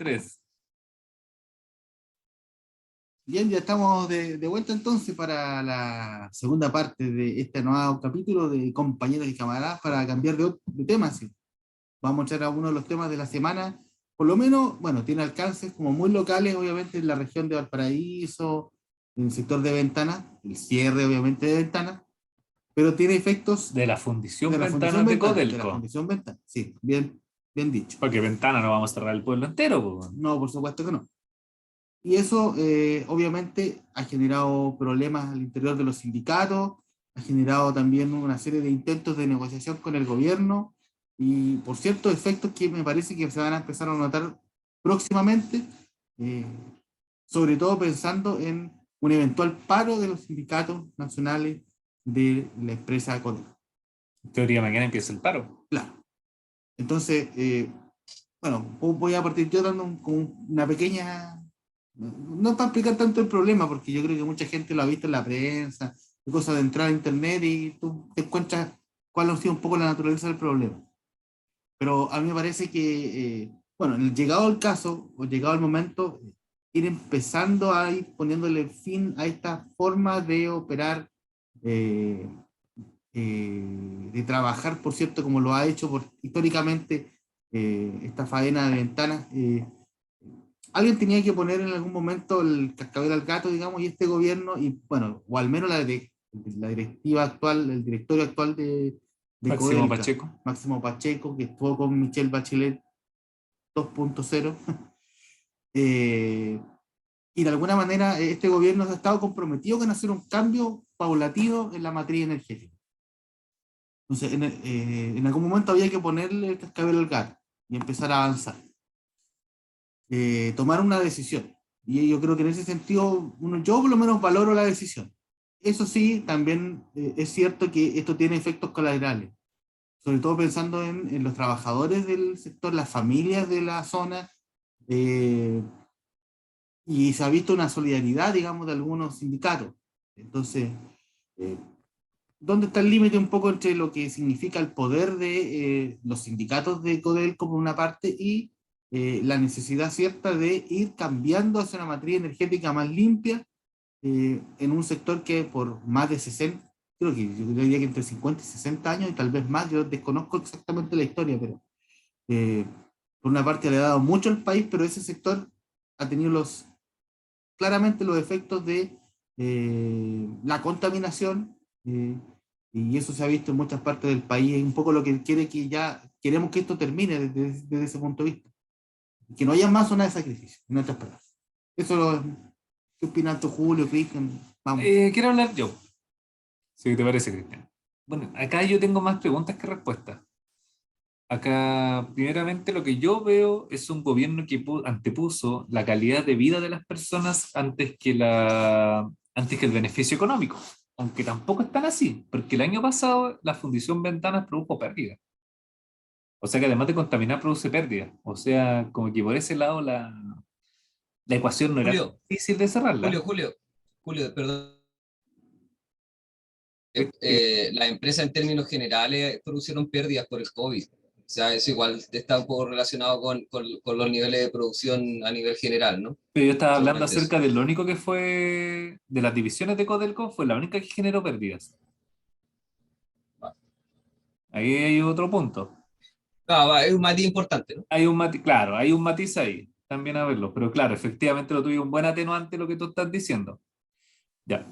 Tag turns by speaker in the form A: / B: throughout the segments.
A: 3.
B: Bien, ya estamos de vuelta entonces para la segunda parte de este nuevo capítulo de compañeros y camaradas para cambiar de tema. Sí. Vamos a mostrar algunos de los temas de la semana. Por lo menos, bueno, tiene alcances como muy locales, obviamente, en la región de Valparaíso, en el sector de Ventanas, el cierre, obviamente, de Ventanas, pero tiene efectos
A: De la Fundición
B: de la Fundición
A: Ventanas de
B: Ventanas, de la
A: Codelco.
B: Fundición Ventanas. Sí, bien dicho.
A: Porque Ventana no vamos a cerrar el pueblo entero, po.
B: No, por supuesto que no. Y eso obviamente ha generado problemas al interior de los sindicatos, ha generado también una serie de intentos de negociación con el gobierno y por ciertos efectos que me parece que se van a empezar a notar próximamente, eh, sobre todo pensando en un eventual paro de los sindicatos nacionales de la empresa Codelco.
A: En teoría mañana empieza el paro.
B: Claro. Entonces, bueno, voy a partir yo dando una pequeña, no para explicar tanto el problema, porque yo creo que mucha gente lo ha visto en la prensa, cosas de entrar a internet y tú te encuentras cuál ha sido un poco la naturaleza del problema. Pero a mí me parece que, bueno, llegado el caso, o llegado el momento, ir empezando a ir poniéndole fin a esta forma de operar, eh, de trabajar, por cierto, como lo ha hecho históricamente esta faena de ventanas. Alguien tenía que poner en algún momento el cascabel al gato, digamos, y este gobierno, y bueno, o al menos la directiva actual, el directorio actual de
A: Máximo
B: Codelca,
A: Pacheco.
B: Máximo Pacheco, que estuvo con Michelle Bachelet 2.0, y de alguna manera este gobierno ha estado comprometido con hacer un cambio paulatino en la matriz energética. Entonces, en algún momento había que ponerle el cascabel al gato y empezar a avanzar. Tomar una decisión. Y yo creo que en ese sentido, yo por lo menos valoro la decisión. Eso sí, también es cierto que esto tiene efectos colaterales, sobre todo pensando en los trabajadores del sector, las familias de la zona, eh, y se ha visto una solidaridad, digamos, de algunos sindicatos. Entonces, eh, ¿dónde está el límite un poco entre lo que significa el poder de los sindicatos de Codelco por una parte y la necesidad cierta de ir cambiando hacia una matriz energética más limpia en un sector que por más de 60, creo que yo diría que entre 50 y 60 años y tal vez más, yo desconozco exactamente la historia, pero eh, por una parte le ha dado mucho al país, pero ese sector ha tenido claramente los efectos de la contaminación, y eso se ha visto en muchas partes del país, es un poco lo que quiere que ya, queremos que esto termine desde ese punto de vista, que no haya más zona de sacrificio, en otras palabras. Eso lo, ¿qué opinas tú, Julio, Cristian? Vamos.
A: Quiero hablar yo, si te parece, Cristian. Bueno, acá yo tengo más preguntas que respuestas. Acá, primeramente, lo que yo veo es un gobierno que antepuso la calidad de vida de las personas antes que el beneficio económico. Aunque tampoco es tan así, porque el año pasado la Fundición Ventanas produjo pérdidas. O sea que además de contaminar, produce pérdidas. O sea, como que por ese lado la ecuación no era
C: Julio,
A: difícil de cerrarla.
C: Julio, perdón. Las empresas en términos generales produjeron pérdidas por el COVID. O sea, eso igual está un poco relacionado con los niveles de producción a nivel general, ¿no?
A: Pero yo estaba hablando
C: Solamente eso.
A: acerca de lo único que fue de las divisiones de Codelco, fue la única que generó pérdidas. Ahí hay otro punto.
C: Es un matiz importante, ¿no?
A: Hay un matiz, claro, hay un matiz ahí, también a verlo, pero claro, efectivamente lo tuyo un buen atenuante lo que tú estás diciendo. Ya.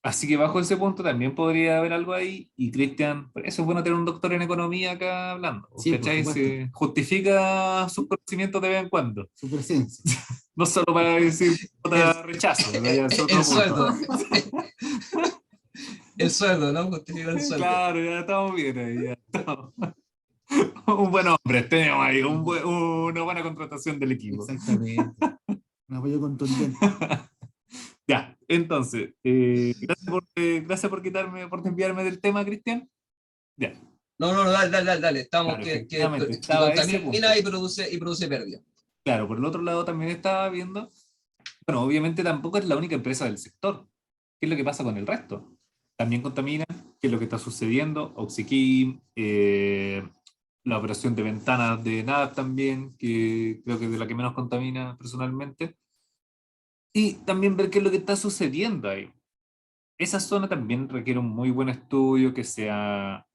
A: Así que bajo ese punto también podría haber algo ahí, y Cristian, por eso es bueno tener un doctor en economía acá hablando,
B: Sí, por
A: ¿cachai?
B: supuesto.
A: Se justifica sus conocimientos de vez en cuando,
B: Su presencia.
A: no solo para decir puta, rechazo, ¿no? Ya es otro
C: El
A: punto.
C: sueldo. El sueldo, ¿no? Justifica el sueldo.
A: Claro, ya estamos bien ahí, ya estamos. Un buen hombre, tenemos ahí una buena contratación del equipo.
B: Exactamente. Un apoyo contundente.
A: Ya, entonces, gracias por por desviarme del tema, Cristian. Ya,
C: No, dale. Estamos
A: claro,
C: que
A: efectivamente, estaba ese punto.
C: contamina y produce pérdida.
A: Claro, por el otro lado también estaba viendo, bueno, obviamente tampoco es la única empresa del sector. ¿Qué es lo que pasa con el resto? También contaminan, qué es lo que está sucediendo, Oxyquim, la operación de ventanas de NAP también, que creo que es de la que menos contamina personalmente, y también ver qué es lo que está sucediendo ahí. Esa zona también requiere un muy buen estudio que sea,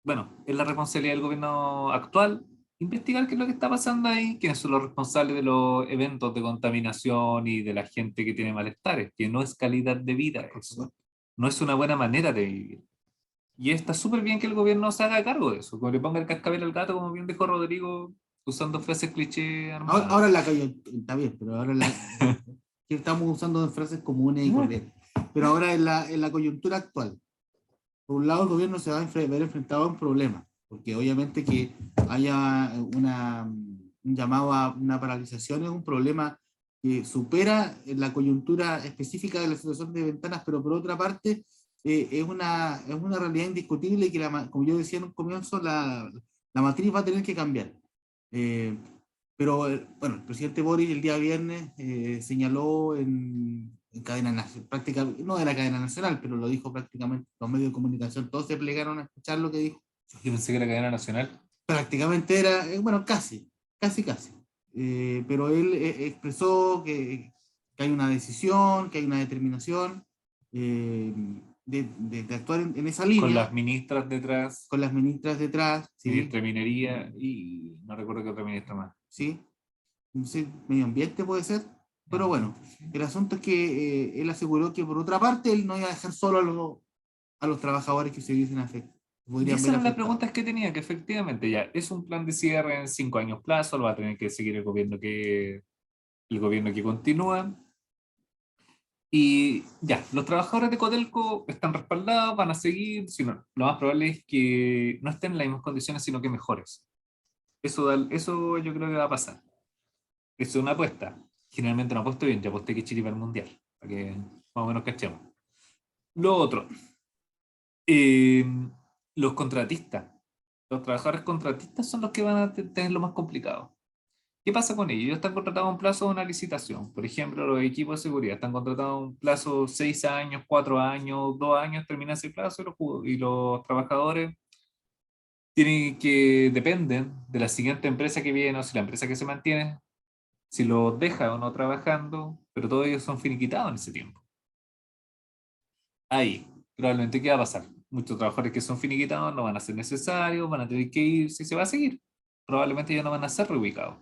A: bueno, es la responsabilidad del gobierno actual investigar qué es lo que está pasando ahí, quiénes son los responsables de los eventos de contaminación y de la gente que tiene malestares, que no es calidad de vida eso, no es una buena manera de vivir. Y está súper bien que el gobierno se haga cargo de eso, como le ponga el cascabel al gato, como bien dijo Rodrigo, usando frases cliché armadas.
B: Ahora, la coyuntura, está bien, pero ahora que estamos usando frases comunes y corrientes. Pero ahora en la coyuntura actual, por un lado el gobierno se va a ver enfrentado a un problema, porque obviamente que haya un llamado a una paralización es un problema que supera la coyuntura específica de la situación de ventanas, pero por otra parte es una realidad indiscutible que, como yo decía en un comienzo, la matriz va a tener que cambiar. Eh, pero bueno, el presidente Boric el día viernes señaló en cadena nacional, prácticamente, no de la cadena nacional, pero lo dijo prácticamente los medios de comunicación, todos se plegaron a escuchar lo que dijo.
A: Yo pensé que era cadena nacional.
B: Prácticamente era, bueno, casi. Pero él expresó que hay una decisión, que hay una determinación eh, de actuar en esa
A: Con
B: línea,
A: las ministras detrás,
B: con las ministras detrás, ¿sí?
A: ministra de Minería y no recuerdo qué otra ministra más.
B: ¿Sí? No sé, medio ambiente puede ser, pero bueno, el asunto es que él aseguró que por otra parte él no iba a dejar solo a los trabajadores que se viesen afectados,
A: Y
B: podrían
A: esa
B: ver
A: era la
B: afectados.
A: pregunta que tenía, que efectivamente ya es un plan de cierre en 5 años plazo, lo va a tener que seguir el gobierno que continúa. Y ya, los trabajadores de Codelco están respaldados, van a seguir, sino, lo más probable es que no estén en las mismas condiciones, sino que mejores. Eso yo creo que va a pasar. Eso es una apuesta. Generalmente no apuesto bien, yo aposté que Chile iba al mundial, para que más o menos cachemos. Lo otro, eh, los contratistas. Los trabajadores contratistas son los que van a tener lo más complicado. ¿Qué pasa con ellos? Ellos están contratados a un plazo de una licitación. Por ejemplo, los equipos de seguridad están contratados a un plazo 6 años, 4 años, 2 años, termina ese plazo y los trabajadores tienen que, dependen de la siguiente empresa que viene o si la empresa que se mantiene, si los deja o no trabajando, pero todos ellos son finiquitados en ese tiempo. Ahí, probablemente, ¿qué va a pasar? Muchos trabajadores que son finiquitados no van a ser necesarios, van a tener que ir si se va a seguir. Probablemente ya no van a ser reubicados.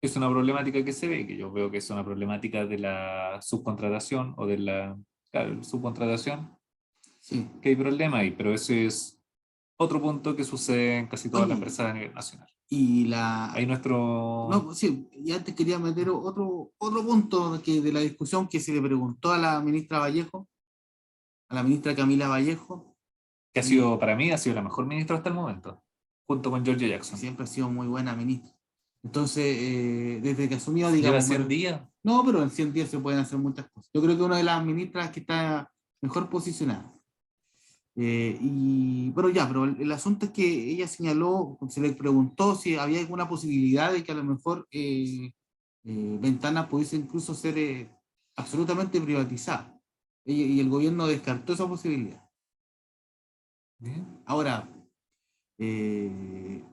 A: Es una problemática que se ve, que yo veo que es una problemática de la subcontratación o de la, claro, subcontratación,
B: Sí.
A: que hay problema ahí, pero ese es otro punto que sucede en casi todas las
B: Oye,
A: empresas a nivel nacional.
B: y
A: Ahí nuestro...
B: no, sí, y antes quería meter otro punto de la discusión que se le preguntó a la ministra Vallejo, a la ministra Camila Vallejo,
A: que ha
B: y
A: sido, para mí, ha sido la mejor ministra hasta el momento, junto con George Jackson.
B: siempre ha sido muy buena ministra. Entonces, desde que asumió,
A: Lleva
B: digamos,
A: 100 días.
B: no, pero en 100 días se pueden hacer muchas cosas. Yo creo que una de las ministras que está mejor posicionada. Y bueno, ya, pero el asunto es que ella señaló, se le preguntó si había alguna posibilidad de que a lo mejor Ventana pudiese incluso ser absolutamente privatizada. Y el gobierno descartó esa posibilidad.
A: Bien.
B: Ahora, eh,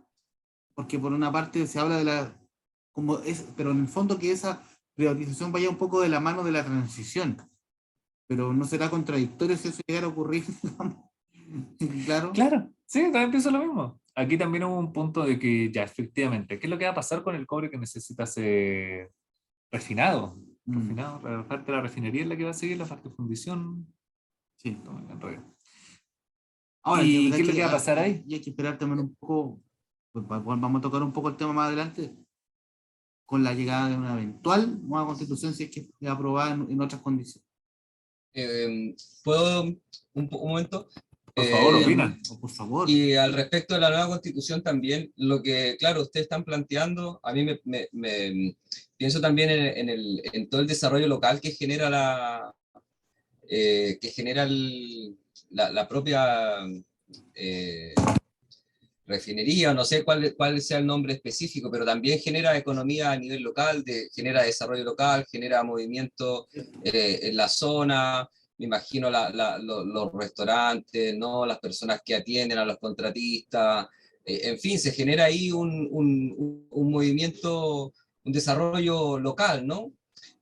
B: porque por una parte se habla de como es, pero en el fondo que esa privatización vaya un poco de la mano de la transición, pero no será contradictorio si eso llegara a ocurrir, digamos. Claro.
A: Claro, sí, también pienso lo mismo. Aquí también hubo un punto de que ya, efectivamente, ¿qué es lo que va a pasar con el cobre que necesita ser refinado?
B: Mm,
A: Refinado, la parte de la refinería es la que va a seguir, la parte de fundición.
B: sí.
A: No me enredo.
B: Ahora, que,
A: ¿Y
B: verdad
A: qué es lo
B: que
A: que va a pasar ahí?
B: y hay que esperar también un poco, pues, vamos a tocar un poco el tema más adelante, con la llegada de una eventual nueva constitución, si es que es aprobada en otras condiciones.
C: Eh, ¿Puedo un momento?
A: Por favor,
C: Eh,
A: opina.
B: Díganme, o por favor.
C: y al respecto de la nueva constitución también, lo que, claro, ustedes están planteando, a mí pienso también en todo el desarrollo local que genera la propia eh, refinería, no sé cuál sea el nombre específico, pero también genera economía a nivel local, genera desarrollo local, genera movimiento en la zona, me imagino los restaurantes, ¿no? Las personas que atienden a los contratistas, En fin, se genera ahí un movimiento, un desarrollo local, ¿no?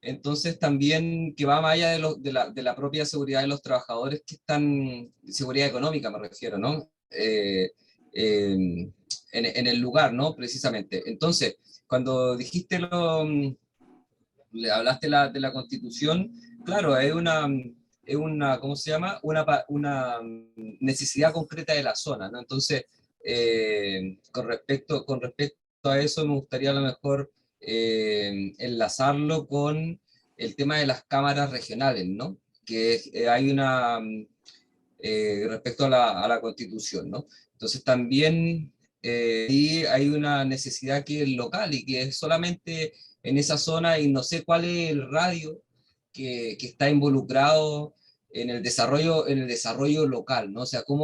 C: Entonces también que va más allá de la propia seguridad de los trabajadores que están, seguridad económica me refiero, ¿no? En el lugar, ¿no? Precisamente. Entonces, cuando dijiste le hablaste de la Constitución, claro, es una, ¿cómo se llama? Una necesidad concreta de la zona, ¿no? Entonces, con respecto a eso, me gustaría a lo mejor enlazarlo con el tema de las cámaras regionales, ¿no? Que hay una, respecto a la Constitución, ¿no? Entonces también ahí hay una necesidad que es local y que es solamente en esa zona y no sé cuál es el radio que está involucrado en el desarrollo local, ¿no? O sea, qué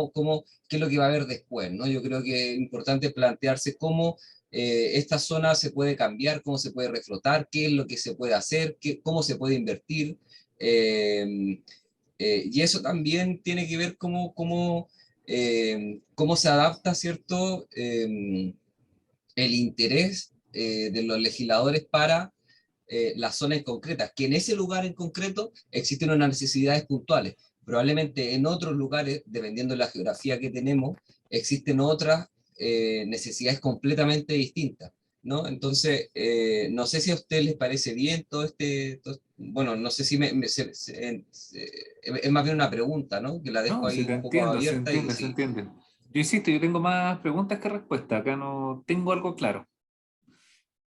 C: es lo que va a haber después, ¿no? Yo creo que es importante plantearse cómo esta zona se puede cambiar, cómo se puede reflotar, qué es lo que se puede hacer, cómo se puede invertir. Y eso también tiene que ver cómo se adapta, ¿cierto? El interés de los legisladores para las zonas concretas, que en ese lugar en concreto existen unas necesidades puntuales. Probablemente en otros lugares, dependiendo de la geografía que tenemos, existen otras necesidades completamente distintas, ¿no? Entonces, no sé si a usted les parece bien bueno, no sé si es más bien una pregunta, ¿no? Que la dejo
A: No, sí
C: ahí
A: te
C: un poco
A: entiendo, se
C: abierta y
A: entiende, se
C: sí.
A: entiende. Yo insisto, yo tengo más preguntas que respuestas. Acá no tengo algo claro.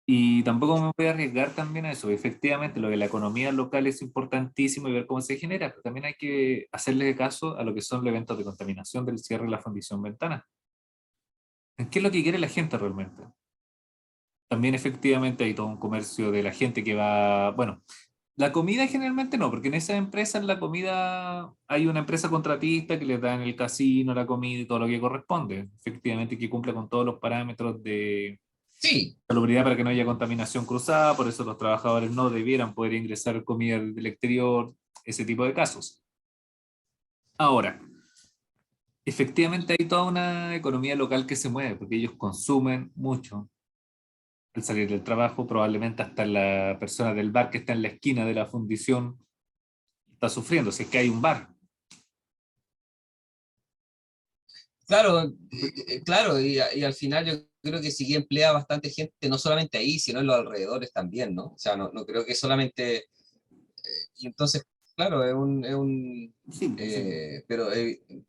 A: Y tampoco me voy a arriesgar también a eso. Efectivamente, lo de la economía local es importantísimo y ver cómo se genera, pero también hay que hacerle caso a lo que son los eventos de contaminación del cierre de la fundición Ventana. ¿Qué es lo que quiere la gente realmente? También efectivamente hay todo un comercio de la gente que va, bueno, la comida generalmente no, porque en esas empresas la comida hay una empresa contratista que les da en el casino la comida y todo lo que corresponde, efectivamente que cumpla con todos los parámetros de
C: Sí,
A: salubridad para que no haya contaminación cruzada, por eso los trabajadores no debieran poder ingresar comida del exterior, ese tipo de casos. Ahora, efectivamente hay toda una economía local que se mueve, porque ellos consumen mucho al salir del trabajo, probablemente hasta la persona del bar que está en la esquina de la fundición está sufriendo, si es que hay un bar.
C: claro, claro, y al final yo creo que sí emplea bastante gente, no solamente ahí, sino en los alrededores también, ¿no? O sea, no creo que solamente. Y entonces, claro,
B: Sí, sí.
C: pero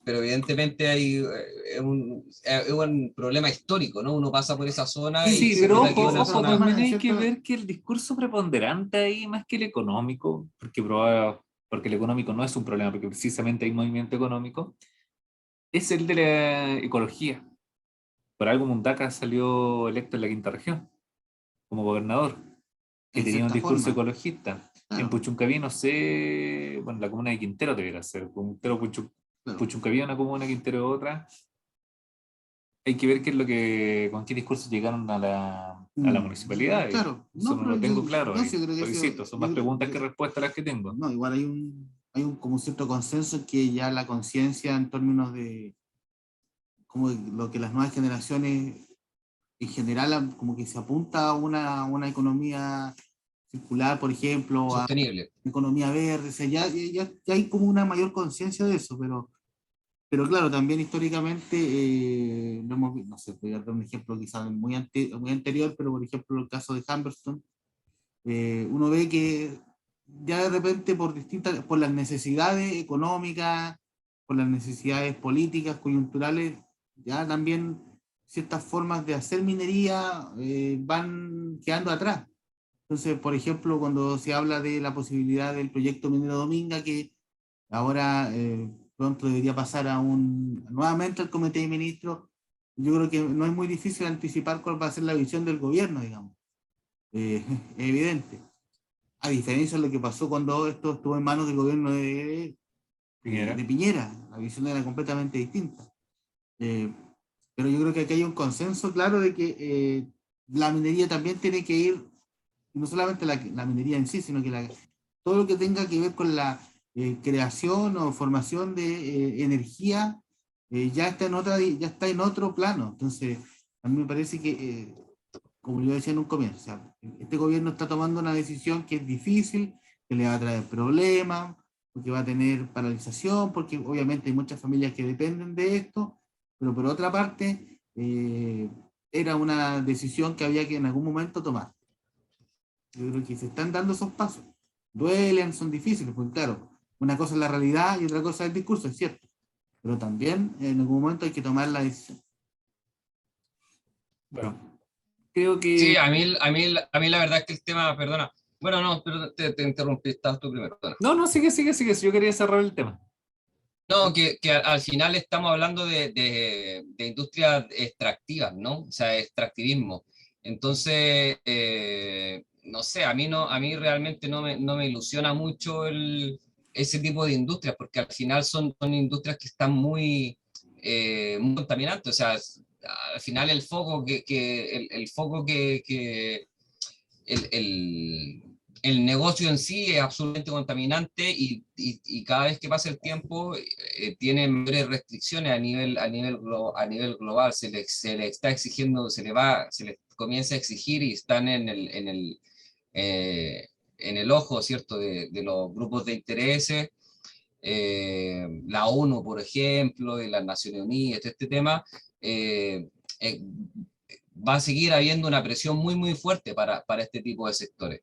C: evidentemente es un problema histórico, ¿no? Uno pasa por esa zona
B: Sí,
C: y
A: Sí,
C: se
A: pero
C: nota que es
A: ojo,
C: una
B: de todas
A: ojo,
C: zona.
A: también
B: formas, en
A: hay que
B: cierto,
A: ver que el discurso preponderante ahí, más que el económico, porque el económico no es un problema, porque precisamente hay movimiento económico, es el de la ecología. Por algo Mundaca salió electo en la quinta región como gobernador, que
B: en
A: tenía un
B: cierta
A: discurso
B: forma,
A: ecologista. En
B: claro,
A: Puchuncaví, no sé, bueno, la comuna de Quintero debería ser,
B: claro.
A: Puchuncaví es una comuna, Quintero es otra. Hay que ver qué es lo que, con qué discurso llegaron a la municipalidad.
B: Claro,
A: Eso
B: no,
A: no
B: pero
A: lo tengo claro
B: no,
A: ahí.
B: sí, yo creo que
A: Pero
B: eso,
A: insisto, son más preguntas que respuestas las que tengo.
B: no, igual hay un como cierto consenso que ya la conciencia en términos de como lo que las nuevas generaciones en general como que se apunta a una economía circular, por ejemplo, a
C: Sostenible.
B: economía verde, o sea, ya hay como una mayor conciencia de eso, pero claro, también históricamente, lo hemos, no sé, voy a dar un ejemplo quizás muy anterior, pero por ejemplo el caso de Humberston, uno ve que ya de repente por las necesidades económicas, por las necesidades políticas, coyunturales, ya también ciertas formas de hacer minería van quedando atrás. Entonces, por ejemplo, cuando se habla de la posibilidad del proyecto minero Dominga, que ahora pronto debería pasar nuevamente al Comité de Ministros, yo creo que no es muy difícil anticipar cuál va a ser la visión del gobierno, digamos. Es evidente. A diferencia de lo que pasó cuando esto estuvo en manos del gobierno de
A: Piñera.
B: Piñera, la visión era completamente distinta. Eh, pero yo creo que aquí hay un consenso claro de que la minería también tiene que ir, no solamente la minería en sí, sino que todo lo que tenga que ver con la creación o formación de energía ya está en otro plano. Entonces, a mí me parece que, como yo decía en un comienzo, o sea, este gobierno está tomando una decisión que es difícil, que le va a traer problemas, porque va a tener paralización, porque obviamente hay muchas familias que dependen de esto, pero por otra parte, era una decisión que había que en algún momento tomar. Yo creo que se están dando esos pasos. Duelen, son difíciles, porque claro, una cosa es la realidad y otra cosa es el discurso, es cierto, pero también en algún momento hay que tomar la decisión.
A: Bueno, creo
C: Sí,
A: que...
C: a mí la verdad es que el tema, perdona, bueno, no, pero te interrumpí, estabas tú primero, perdona.
A: No, no, sigue. Yo quería cerrar el tema.
C: No, que al final estamos hablando de industrias extractivas, ¿no? O sea, extractivismo. Entonces, no sé, a mí realmente no me ilusiona mucho ese tipo de industrias, porque al final son industrias que están muy contaminantes. O sea, al final el foco el foco el negocio en sí es absolutamente contaminante y cada vez que pasa el tiempo tiene mayores restricciones a nivel global. Se le está exigiendo, se le comienza a exigir y están eh, en el ojo, ¿cierto?, de los grupos de intereses. La ONU, por ejemplo, y las Naciones Unidas, este tema, eh, eh, va a seguir habiendo una presión muy, muy fuerte para este tipo de sectores.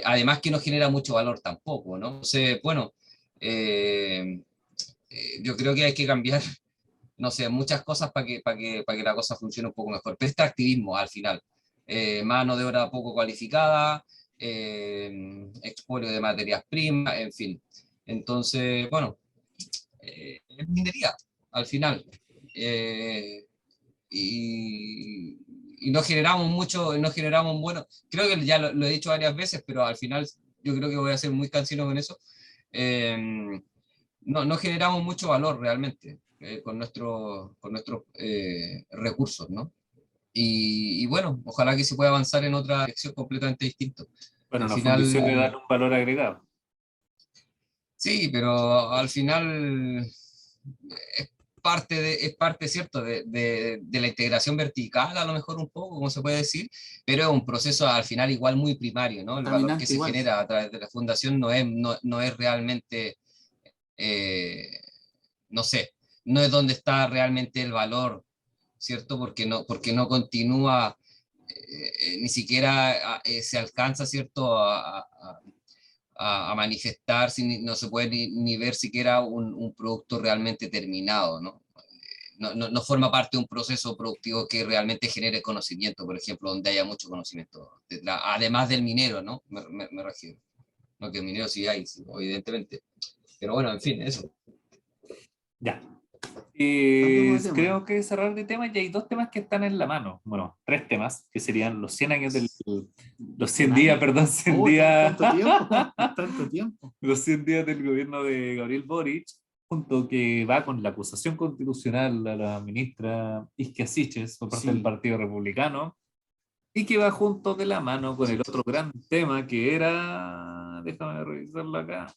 C: Además que no genera mucho valor tampoco, ¿no? Entonces, bueno, eh, yo creo que hay que cambiar, no sé, muchas cosas para que la cosa funcione un poco mejor. Pero este activismo al final, mano de obra poco cualificada, expolio de materias primas, en fin. Entonces, bueno, es minería al final. Eh, y, y no generamos, bueno, creo que ya lo he dicho varias veces, pero al final yo creo que voy a ser muy cansino con eso. Eh, no generamos mucho valor realmente con nuestros recursos, ¿no? Y bueno, ojalá que se pueda avanzar en otra dirección completamente distinta.
A: Bueno,
C: Al
A: una fundición le dan
C: final,
A: un valor agregado.
C: sí, pero al final es parte, ¿cierto?, de la integración vertical, a lo mejor un poco, como se puede decir, pero es un proceso al final igual muy primario, ¿no? El valor que
B: Contaminante
C: se
B: igual.
C: genera a través de la fundación no es realmente, eh, no sé, no es donde está realmente el valor, ¿cierto? Porque no continúa, ni siquiera se alcanza, ¿cierto?, a manifestar, no se puede ni ver siquiera un producto realmente terminado, ¿no? No forma parte de un proceso productivo que realmente genere conocimiento, por ejemplo, donde haya mucho conocimiento, además del minero, ¿no? Me refiero. No, que el minero sí hay, sí, evidentemente. Pero bueno, en fin, eso.
A: Ya.
B: Cambiemos de tema.
A: Creo que cerrar de temas, y hay dos temas que están en la mano. Bueno, tres temas, que serían los 100 años los 100 días,
B: ¿Escenario?
A: perdón, 100
B: Oh,
A: días,
B: tanto tiempo, tanto tiempo.
A: los 100 días del gobierno de Gabriel Boric, junto que va con la acusación constitucional a la ministra Isquia Siches por parte del
B: Sí,
A: Partido Republicano, y que va junto de la mano con el otro gran tema que era, déjame revisarlo acá,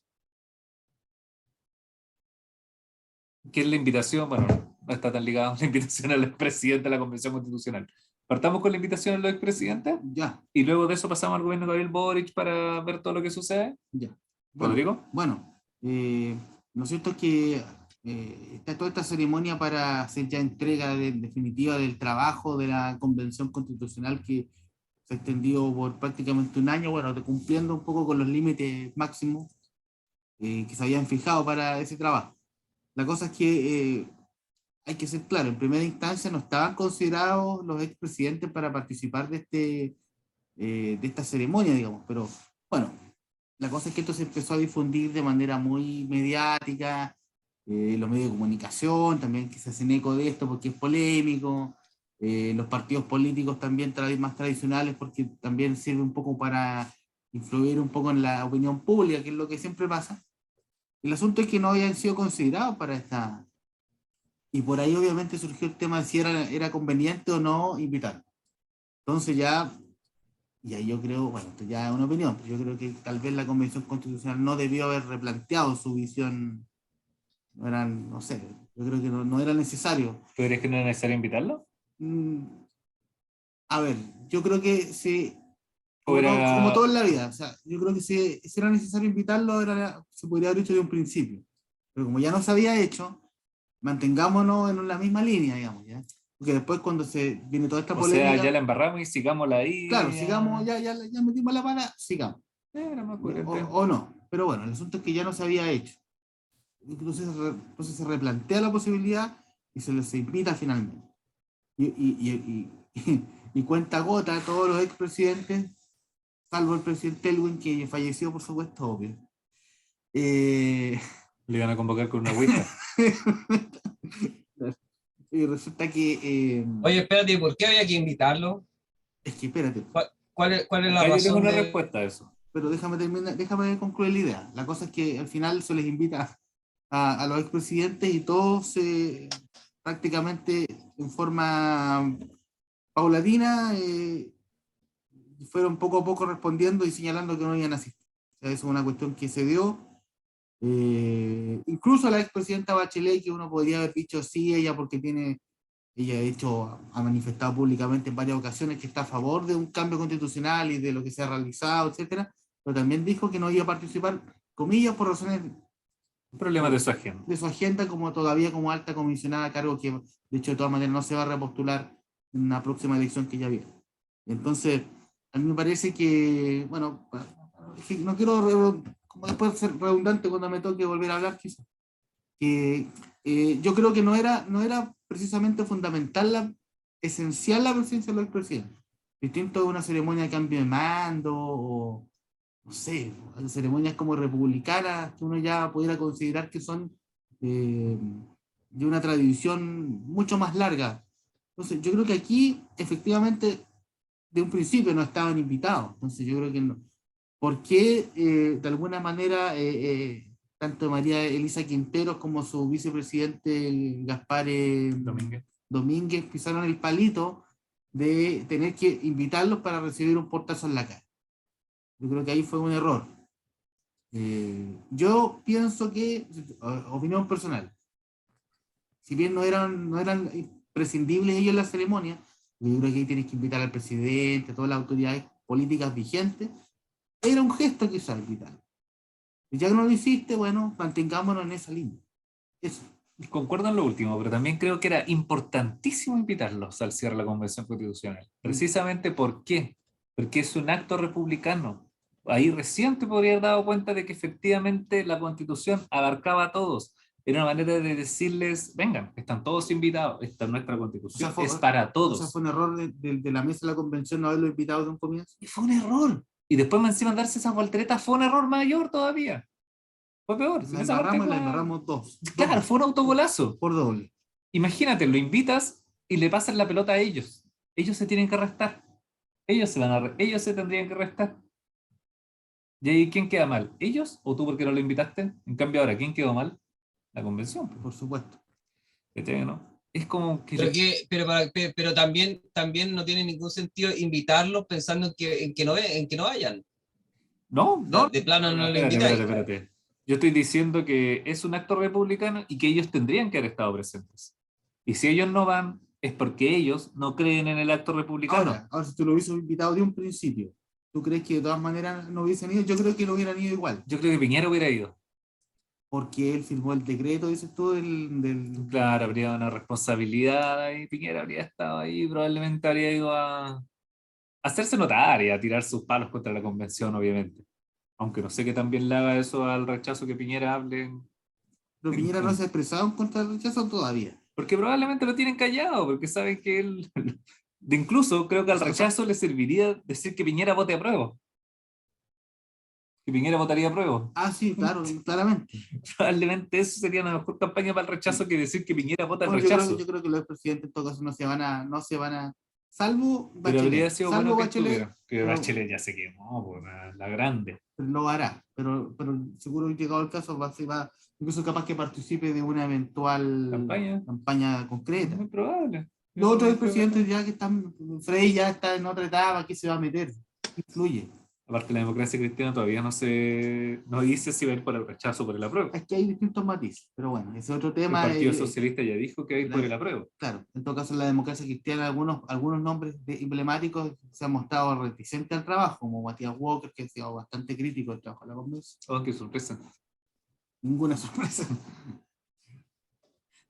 A: que es la invitación, bueno, no está tan ligada a la invitación al expresidente de la Convención Constitucional. Partamos con la invitación a los expresidentes
B: ya,
A: y luego de eso pasamos al gobierno de Gabriel Boric para ver todo lo que sucede.
B: ya. Bueno,
A: Rodrigo.
B: bueno, lo cierto es que está toda esta ceremonia para hacer ya entrega definitiva del trabajo de la Convención Constitucional que se ha extendido por prácticamente un año, bueno, cumpliendo un poco con los límites máximos que se habían fijado para ese trabajo. La cosa es que hay que ser claro, en primera instancia no estaban considerados los expresidentes para participar de esta ceremonia, digamos, pero bueno, la cosa es que esto se empezó a difundir de manera muy mediática, los medios de comunicación también que se hacen eco de esto porque es polémico, los partidos políticos también más tradicionales porque también sirve un poco para influir un poco en la opinión pública, que es lo que siempre pasa. El asunto es que no habían sido considerados para esta... Y por ahí obviamente surgió el tema de si era conveniente o no invitar. Entonces ya, y ahí yo creo, bueno, esto ya es una opinión, pero yo creo que tal vez la Convención Constitucional no debió haber replanteado su visión, no eran, no sé, Yo creo que no era necesario.
A: ¿Tú crees que no es necesario invitarlo?
B: Mm, A ver, yo creo que sí,
A: ¿O
B: como
A: era,
B: todo en la vida, o sea, yo creo que si era necesario invitarlo, se podría haber hecho de un principio. Pero como ya no se había hecho, mantengámonos en la misma línea, digamos, ¿ya? Porque después cuando se viene toda esta
A: o sea, ya la
B: polémica,
A: embarramos y sigámosla
B: claro,
A: ahí?
B: sigamos, ya metimos la pala, sigamos.
A: Era más
B: ¿Ya?
A: coherente.
B: O no. Pero bueno, el asunto es que ya no se había hecho. Entonces se replantea la posibilidad y se les invita finalmente. Y cuenta gota a todos los expresidentes, salvo el presidente Elwin, que falleció, por supuesto, obvio. Eh,
A: Le iban a convocar con una agüita.
B: y resulta que,
C: Oye, espérate, ¿por qué había que invitarlo?
B: es que espérate,
C: ¿Cuál es la
A: Acá yo tengo
C: razón
A: una
C: de...?
A: respuesta a eso.
B: pero déjame concluir la idea. La cosa es que al final se les invita a los expresidentes y todos prácticamente en forma paulatina fueron poco a poco respondiendo y señalando que no iban a asistir. O sea, eso es una cuestión que se dio. Incluso la expresidenta Bachelet, que uno podría haber dicho sí, ella de hecho ha manifestado públicamente en varias ocasiones que está a favor de un cambio constitucional y de lo que se ha realizado, etcétera, pero también dijo que no iba a participar, comillas, por razones
A: Problemas de su agenda.
B: de su agenda, como todavía como alta comisionada, cargo que de hecho de todas maneras no se va a repostular en una próxima elección que ya viene. Entonces, a mí me parece que, bueno, no quiero como después ser redundante cuando me toque volver a hablar, quizás, que yo creo que no era precisamente fundamental, esencial la presencia del presidente. Distinto de una ceremonia de cambio de mando o, no sé, ceremonias como republicanas que uno ya pudiera considerar que son eh, de una tradición mucho más larga. Entonces, yo creo que aquí efectivamente de un principio no estaban invitados. Entonces, yo creo que no. ¿Por qué de alguna manera tanto María Elisa Quinteros como su vicepresidente Gaspar
A: Domínguez.
B: Domínguez pisaron el palito de tener que invitarlos para recibir un portazo en la cara? Yo creo que ahí fue un error. Yo pienso que, opinión personal, si bien no eran imprescindibles ellos en la ceremonia, yo creo que ahí tienes que invitar al presidente, a todas las autoridades políticas vigentes. Era un gesto quizás invitar. Y ya que no lo hiciste, bueno, mantengámonos en esa línea. Eso.
A: Concuerdo en lo último, pero también creo que era importantísimo invitarlos al cierre de la Convención Constitucional. Precisamente ¿por qué? Porque es un acto republicano. Ahí recién te podría haber dado cuenta de que efectivamente la Constitución abarcaba a todos. Era una manera de decirles, vengan, están todos invitados, esta es nuestra
B: O sea,
A: Constitución,
B: fue,
A: es para
B: o sea, fue
A: todos.
B: un error de la mesa de la convención no haberlo invitado de un comienzo.
A: Y fue un error. Y después encima darse esas volteretas fue un error mayor todavía. Fue peor. En
B: La
A: esa parte
B: embarramos y la
A: fue...
B: embarramos dos
A: Claro, fue un autogolazo.
B: por doble.
A: Imagínate, lo invitas y le pasas la pelota a ellos. Ellos se tienen que restar. Ellos se tendrían que restar. ¿Y ahí quién queda mal? ¿Ellos o tú porque no lo invitaste? En cambio ahora, ¿quién quedó mal? La convención, pues.
B: Por supuesto.
A: ¿Cachai, no? Es como que
C: Pero también no tiene ningún sentido invitarlos pensando en que no vayan.
A: No, no,
C: De plano no lo
A: espérate,
C: invitáis.
A: espérate. Yo estoy diciendo que es un acto republicano y que ellos tendrían que haber estado presentes. Y si ellos no van, es porque ellos no creen en el acto republicano.
B: Ahora, si tú lo hubieses invitado de un principio, ¿tú crees que de todas maneras no hubiesen ido? Yo creo que no hubieran ido igual.
A: Yo creo que Piñera hubiera ido.
B: Porque él firmó el decreto, dices tú,
A: Claro, habría una responsabilidad ahí. Piñera habría estado ahí, probablemente habría ido a hacerse notar y a tirar sus palos contra la convención, obviamente. Aunque no sé que también le haga eso al rechazo que Piñera hable.
B: Pero Piñera no se ha expresado en contra del rechazo todavía.
A: Porque probablemente lo tienen callado, porque saben que él. De incluso creo que al
B: O sea,
A: rechazo le serviría decir que Piñera vote a prueba. Que Piñera votaría a prueba.
B: sí, claro, claramente.
A: Probablemente eso sería una mejor campaña para el rechazo que decir que Piñera vota el
B: Bueno,
A: rechazo.
B: yo creo que los presidentes en todo caso no se van a, salvo
A: Pero habría
B: Bachelet,
A: sido
B: salvo
A: bueno que
B: Bachelet,
A: estuviera. Que Bachelet ya se quemó, por la grande.
B: lo hará, pero seguro que llegado el caso va incluso capaz que participe de una eventual
A: Campaña.
B: campaña concreta.
A: Muy probable.
B: Los otros presidentes ya que están, Frey ya está en otra etapa, ¿qué se va a meter? Influye.
A: Aparte, la democracia cristiana todavía no dice si va a ir por el rechazo o por el apruebo.
B: Es que hay distintos matices, pero bueno, ese es otro
A: El
B: tema.
A: Partido Socialista ya dijo que va a ir por el
B: la-
A: apruebo.
B: Claro, en todo caso, en la democracia cristiana, algunos nombres emblemáticos se han mostrado reticentes al trabajo, como Matías Walker, que ha sido bastante crítico del trabajo de la convención.
A: Oh, qué sorpresa.
B: Ninguna sorpresa.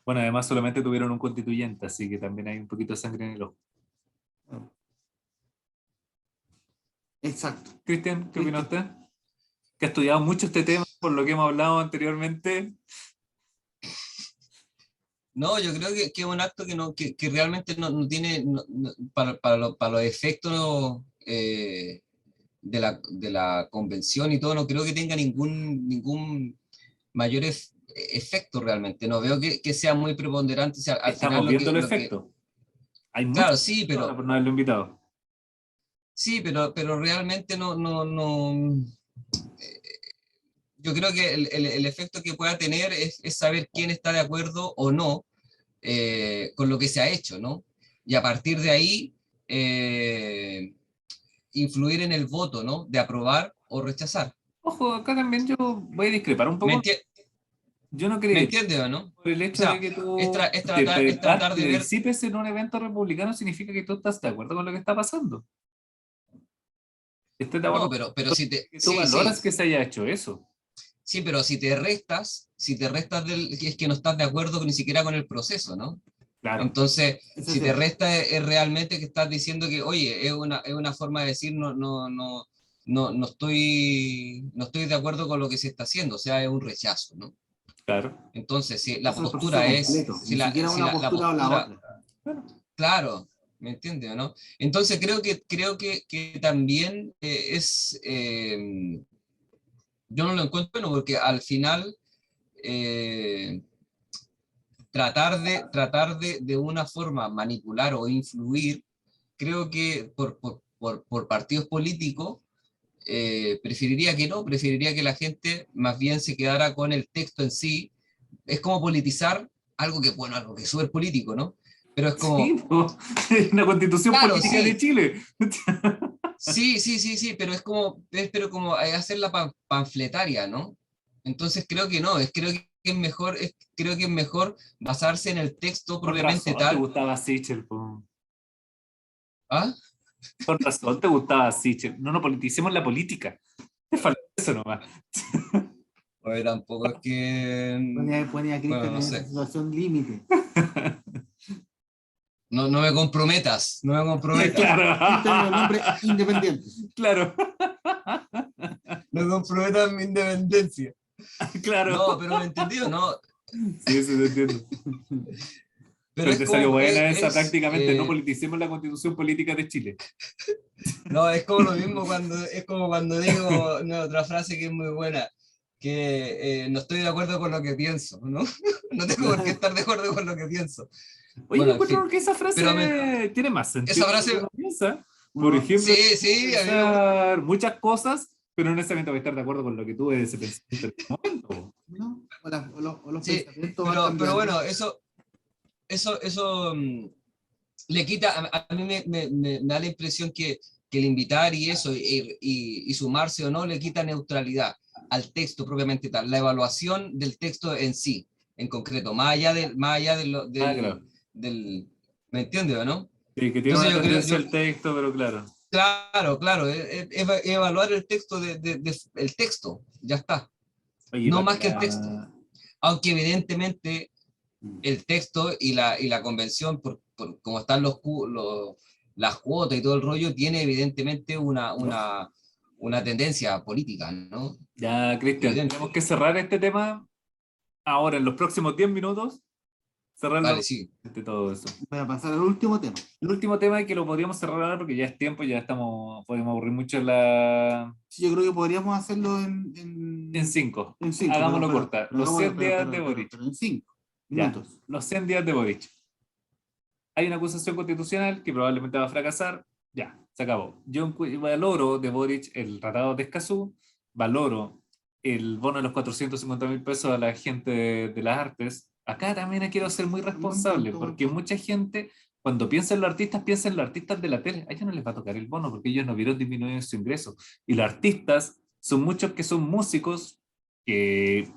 A: Bueno, además solamente tuvieron un constituyente, así que también hay un poquito de sangre en el ojo.
B: Exacto.
A: Cristian, ¿qué opina usted? Que ha estudiado mucho este tema, por lo que hemos hablado anteriormente.
C: No, yo creo que es un acto que realmente no tiene, para los efectos de la convención y todo, no creo que tenga ningún mayor efecto realmente. No veo que sea muy preponderante. O sea, al
A: Estamos
C: final
A: viendo el efecto. Hay muchas
C: claro, sí,
A: personas por no haberlo invitado.
C: sí, pero realmente yo creo que el efecto que pueda tener es saber quién está de acuerdo o no con lo que se ha hecho, ¿no? Y a partir de ahí, influir en el voto, ¿no? De aprobar o rechazar.
A: Ojo, acá también yo voy a discrepar un
C: ¿Me,
A: poco.
C: enti-
A: Yo no
C: ¿Me
A: creería
C: entiendes o no?
A: por el
C: O
A: hecho de
C: sea,
A: que tú
C: es tratar de ver,
A: participes en un evento republicano significa que tú estás de acuerdo con lo que está pasando. Estés de
C: no,
A: acuerdo
C: pero si te,
A: que tú
C: sí, sí,
A: valoras que se haya hecho eso.
C: sí, pero si te restas es que no estás de acuerdo ni siquiera con el proceso, ¿no?
A: Claro,
C: Entonces,
B: Eso es
C: si te
B: cierto.
C: resta es realmente que estás diciendo que, oye, es una forma de decir no estoy de acuerdo con lo que se está haciendo, o sea, es un rechazo, ¿no?
A: claro.
C: Entonces, si la
B: Eso es el proceso
C: postura es,
B: completo, ni siquiera
C: si
B: una
C: la
B: postura o la
C: postura,
B: otra.
C: claro, ¿me entiendes, o no? Entonces, que también yo no lo encuentro bueno, porque al final, eh, de una forma manipular o influir, creo que por partidos políticos, preferiría que la gente más bien se quedara con el texto en sí. Es como politizar algo que, bueno, algo que es súper político, ¿no? Pero es
A: Sí,
C: como,
A: po. Es una constitución
C: claro,
A: política de
C: sí,
A: Chile.
C: sí, pero como hacer la panfletaria, ¿no? Entonces creo que no, creo que es mejor, creo que es mejor basarse en el texto
A: Con
C: propiamente
A: razón te
C: tal.
A: gustaba Sichel, po.
C: ¿Ah?
A: Con razón te gustaba Sichel. No politicemos la política. Te falta eso nomás.
C: Pues tampoco es que,
B: Ponía a
C: bueno,
B: Cristian
C: no
B: en esa
C: sé.
B: situación límite.
C: No me comprometas, no me comprometas.
B: Cristian es un
A: Claro.
B: hombre independiente.
A: Claro.
C: No comprometas mi independencia.
A: Claro.
C: No, pero me entendido, ¿no?
A: Sí, sí, te entiendo.
C: Pero
A: Pero
C: es
A: te salió
C: como,
A: buena esa prácticamente. No politicemos la constitución política de Chile.
C: no, es como lo mismo es como cuando digo no, otra frase que es muy buena, que no estoy de acuerdo con lo que pienso, ¿no? No tengo por qué estar de acuerdo con lo que pienso.
A: Oye, yo
C: Bueno, en
A: encuentro
C: fin,
A: que esa
C: pero
A: frase tiene más
C: esa
A: sentido de lo que
C: frase,
A: uno piensa. Por
B: Uno,
A: ejemplo,
C: sí,
A: puedo
C: sí, a mí me,
A: pensar muchas cosas, pero no necesariamente voy a estar de acuerdo con lo que tú ese pensamiento en este momento.
B: ¿no? O los
C: sí,
B: pensamientos van
C: pero
B: cambiando.
C: bueno, eso le quita, a mí me da la impresión que el invitar y eso, y sumarse o no, le quita neutralidad al texto propiamente tal, la evaluación del texto en sí, en concreto, más allá
A: Ah, claro.
C: ¿me entiendes o no?
A: Sí, que tiene
C: Entonces
A: una
C: yo creo,
A: tendencia al texto, pero claro.
C: claro, evaluar el texto el texto, ya está,
A: Oye,
C: no
A: para
C: más que el texto, aunque evidentemente el texto y la convención, por cómo están las cuotas y todo el rollo, tiene evidentemente una tendencia política, ¿no?
A: ya, Cristian, tenemos
C: Evidente.
A: que cerrar este tema ahora, en los próximos 10 minutos, cerrarlo
C: Vale, sí.
A: de todo eso.
B: Voy a pasar al último tema.
A: El último tema que lo podríamos cerrar ahora porque ya es tiempo, ya estamos, podemos aburrir mucho la...
B: Sí, yo creo que podríamos hacerlo
A: En 5.
B: en cinco,
A: Hagámoslo corta. Los 100 días de Boric.
B: pero en 5 minutos.
A: Ya, los 100 días de Boric. Hay una acusación constitucional que probablemente va a fracasar. Ya, se acabó. Yo valoro de Boric el tratado de Escazú, valoro el bono de los 450.000 pesos a la gente de las artes. Acá también quiero ser muy
B: Buen
A: responsable
B: punto, buen
A: porque
B: punto.
A: mucha gente cuando piensa en los artistas de la tele. A ellos no les va a tocar el bono porque ellos no vieron disminuir su ingreso. Y los artistas son muchos que son músicos que,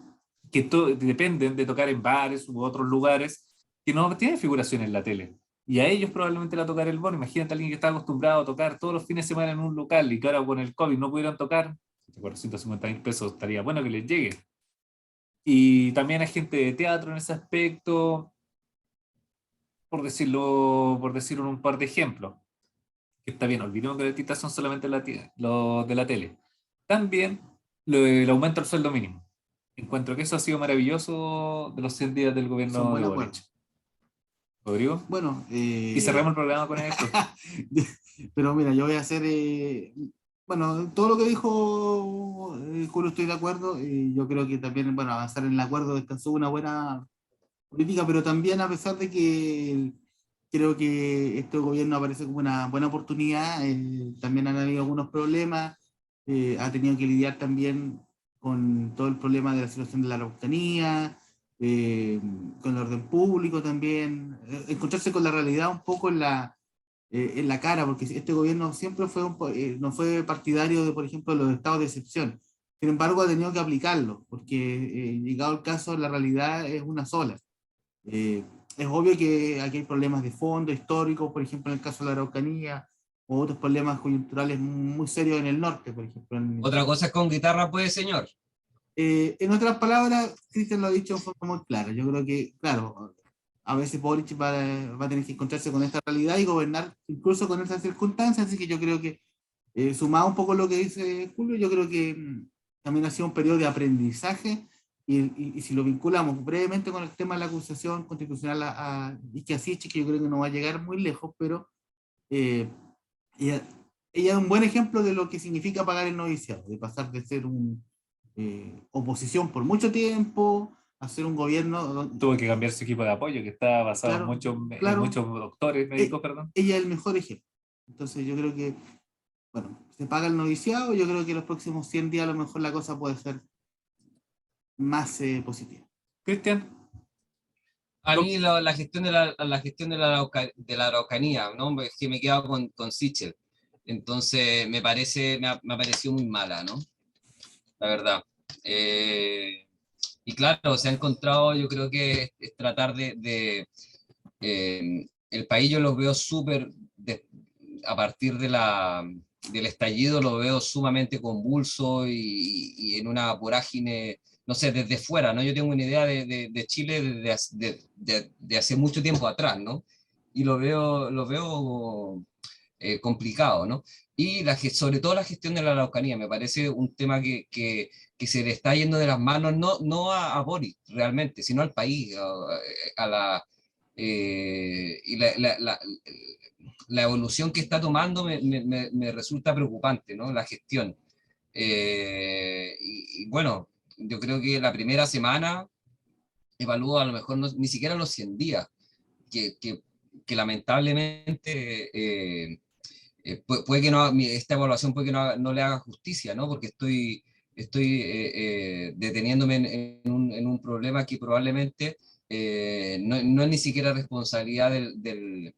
A: dependen de tocar en bares u otros lugares que no tienen figuración en la tele. Y a ellos probablemente le va a tocar el bono. Imagínate a alguien que está acostumbrado a tocar todos los fines de semana en un local y que ahora con el COVID no pudieran tocar, 450.000 pesos estaría bueno que les llegue. Y también hay gente de teatro en ese aspecto, por decir un par de ejemplos. Que está bien, olvidemos que los artistas son solamente los de la tele. También el aumento del sueldo mínimo. Encuentro que eso ha sido maravilloso de los 100 días del
B: Son
A: gobierno
B: buen
A: de
B: acuerdo.
A: Boric. ¿Rodrigo?
B: Bueno,
A: Y cerramos el programa con esto.
B: pero mira, yo voy a hacer, bueno, todo lo que dijo Julio estoy de acuerdo, y yo creo que también, bueno, avanzar en el acuerdo descansó una buena política, pero también a pesar de que creo que este gobierno aparece como una buena oportunidad, también han habido algunos problemas, ha tenido que lidiar también con todo el problema de la situación de la Araucanía, eh, con el orden público también, encontrarse con la realidad un poco en la cara, porque este gobierno siempre fue no fue partidario de, por ejemplo, los estados de excepción. Sin embargo, ha tenido que aplicarlo, porque llegado el caso, la realidad es una sola. Eh, es obvio que aquí hay problemas de fondo históricos, por ejemplo, en el caso de la Araucanía, o otros problemas coyunturales muy serios en el norte, por ejemplo.
C: Otra cosa es con guitarra, pues, señor.
B: En otras palabras, Cristian lo ha dicho de forma muy clara. Yo creo que, claro, a veces Boric va a tener que encontrarse con esta realidad y gobernar incluso con esas circunstancias, así que yo creo que, sumado un poco lo que dice Julio, yo creo que también ha sido un periodo de aprendizaje y si lo vinculamos brevemente con el tema de la acusación constitucional y que así que yo creo que no va a llegar muy lejos, pero eh, ella, ella es un buen ejemplo de lo que significa pagar el noviciado, de pasar de ser oposición por mucho tiempo a ser un gobierno,
A: Tuvo que cambiar su equipo de apoyo, que estaba basado
B: claro,
A: en
B: claro,
A: muchos doctores, médicos, perdón.
B: ella es el mejor ejemplo. Entonces yo creo que, bueno, se paga el noviciado, yo creo que los próximos 100 días a lo mejor la cosa puede ser más positiva.
A: Cristian,
C: A mí la gestión la gestión de la Araucanía, ¿no? Es que me he quedado con Sichel. Entonces, me ha parecido muy mala, ¿no? La verdad. Y claro, se ha encontrado, yo creo que es tratar el país yo lo veo súper, a partir del estallido lo veo sumamente convulso y en una vorágine, no sé, desde fuera, ¿no? Yo tengo una idea de Chile de hace mucho tiempo atrás, ¿no? Y lo veo complicado, ¿no? Y sobre todo la gestión de la Araucanía, me parece un tema que se le está yendo de las manos, no a Boris realmente, sino al país, a la, y la evolución que está tomando me resulta preocupante, ¿no? La gestión. Y bueno, yo creo que la primera semana evalúo a lo mejor ni siquiera los 100 días, que, que, que lamentablemente puede que no, esta evaluación puede que no le haga justicia, ¿no? Porque estoy deteniéndome en un problema que probablemente no es ni siquiera responsabilidad del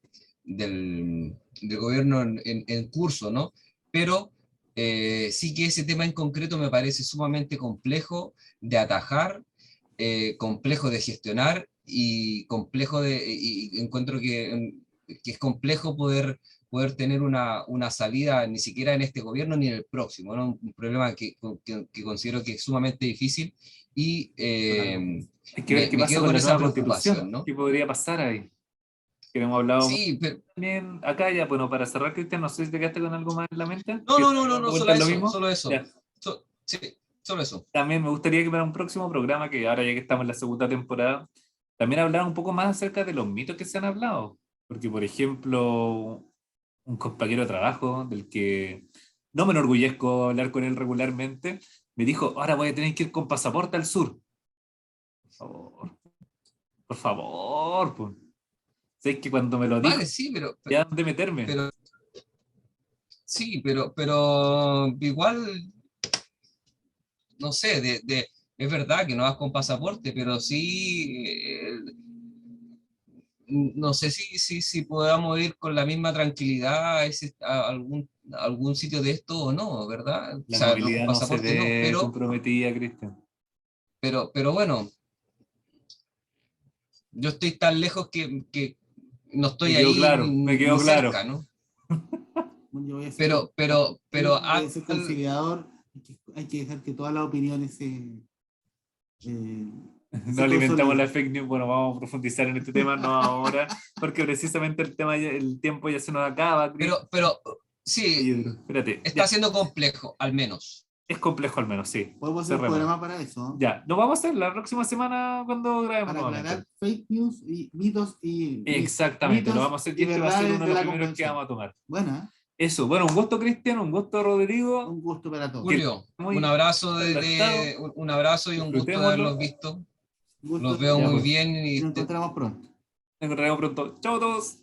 C: gobierno en curso, ¿no? Pero sí que ese tema en concreto me parece sumamente complejo de atajar, complejo de gestionar y y encuentro que es complejo poder tener una salida ni siquiera en este gobierno ni en el próximo, ¿no? Un problema que considero que es sumamente difícil y
A: hay que ver qué
C: me
A: pasa
C: quedo
A: con
C: con
A: la
C: esa
A: nueva
C: preocupación,
A: constitución.
C: ¿no?
A: ¿Qué podría pasar ahí? Que no hemos hablado mucho
C: Sí, pero
A: también acá ya. Bueno, para cerrar, Cristian, no sé si te quedaste con algo más en la mente.
C: no,
A: Que
C: no,
A: está
C: no, no,
A: dando
C: no,
A: vueltas
C: solo
A: lo
C: eso,
A: mismo.
C: solo eso.
A: Ya.
C: Sí, solo eso.
A: También me gustaría que para un próximo programa, que ahora ya que estamos en la segunda temporada, también hablar un poco más acerca de los mitos que se han hablado. Porque, por ejemplo, un compañero de trabajo del que no me enorgullezco hablar con él regularmente, me dijo, ahora voy a tener que ir con pasaporte al sur. Por favor, pues. Sé que cuando me lo dijo,
C: Vale, sí,
A: ya dónde meterme.
C: pero sí, pero igual no sé, es verdad que no vas con pasaporte, pero sí, no sé si podamos ir con la misma tranquilidad a algún sitio de esto o no, ¿verdad? O
A: La
C: sea, no,
A: movilidad
C: con
A: no se
C: pasaporte no,
A: ve comprometida, Cristian.
C: pero bueno, yo estoy tan lejos que no
A: Me
C: estoy
A: quedó
C: ahí
A: claro, me quedó
C: ni
A: claro.
C: cerca, ¿no?
B: Bueno, yo voy a ser,
C: Pero
B: voy a ser conciliador. Hay que dejar que todas las opiniones eh,
A: No
B: se
A: alimentamos la
B: consoliden.
A: fake news. Bueno, vamos a profundizar en este tema, no ahora, porque precisamente el tema, el tiempo ya se nos acaba, Cristian.
C: pero sí,
A: Oye, pero espérate,
C: está
A: ya.
C: siendo complejo, al menos.
A: Es complejo al menos, sí.
B: Podemos hacer un
A: Cerremos.
B: programa para eso, ¿no?
A: Ya, nos vamos a hacer la próxima semana cuando grabemos
B: Para
A: nuevamente.
B: aclarar fake news y mitos
A: Exactamente, lo vamos a hacer y este va a ser
B: verdades
A: uno de
B: de
A: los
B: la
A: primeros que
B: convención.
A: vamos a tomar.
B: Buena,
A: Eso, bueno, un gusto Cristian, un gusto Rodrigo,
B: un gusto para todos.
A: que
C: Julio,
A: muy
C: un abrazo
A: contactado,
C: un abrazo y un gusto de
A: disfrutémoslo.
C: haberlos visto.
B: Un gusto
C: Los veo
A: Ya
C: muy
A: pues,
C: bien
B: y
C: y
B: nos encontramos pronto.
A: nos encontraremos pronto. Chao a todos.